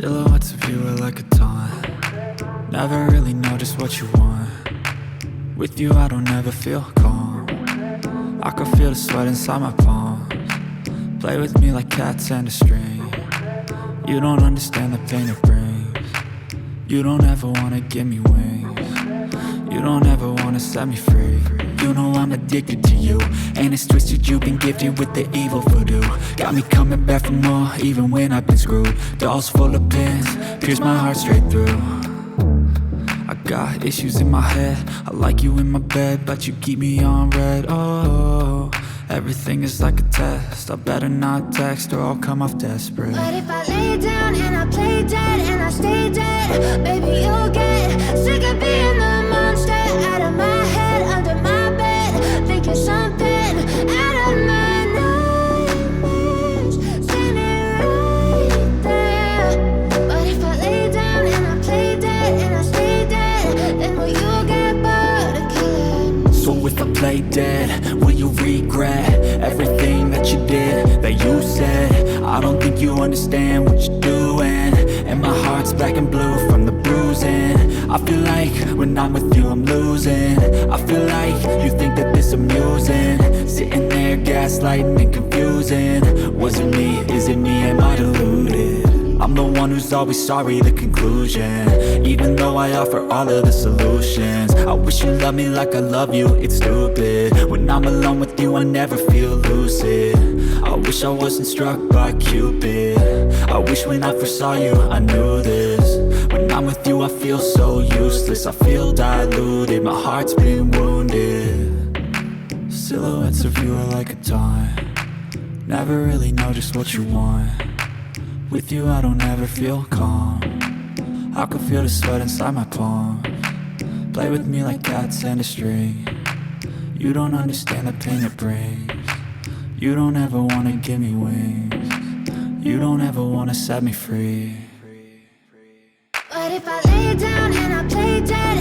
Silhouettes of you are like a taunt. Never really know just what you want. With you I don't ever feel calm. I can feel the sweat inside my palms. Play with me like cats and a string. You don't understand the pain it brings. You don't ever wanna give me wings. You don't ever wanna set me free. You know I'm addicted to you, and it's twisted, you've been gifted with the evil voodoo. Got me coming back for more, even when I've been screwed. Dolls full of pins, pierce my heart straight through. I got issues in my head, I like you in my bed, but you keep me on red. Oh, everything is like a test, I better not text or I'll come off desperate. But if I lay down and I play dead and I stay dead, baby you'll get sick of being the monster out of my head, under my bed, thinking something out of my nightmares, standing right there. But if I lay down and I play dead and I stay dead, then will you get bored of killing? So if I play dead, will you regret everything that you did, that you said? I don't think you understand what you're doing, and my heart's black and blue from the bruising. I feel like when I'm with you I'm losing. I feel like you think that this amusing, sitting there gaslighting and confusing. Was it me? Is it me? Am I deluded? I'm the one who's always sorry, the conclusion, even though I offer all of the solutions. I wish you loved me like I love you, it's stupid. When I'm alone with you I never feel lucid. I wish I wasn't struck by Cupid. I wish when I first saw you I knew this. When I'm with you I feel so useless, I feel diluted, my heart's been wounded. Silhouettes of you are like a taunt. Never really know just what you want. With you I don't ever feel calm. I can feel the sweat inside my palms. Play with me like cats and a string. You don't understand the pain it brings. You don't ever wanna give me wings. You don't ever wanna set me free. But if I lay down and I play dead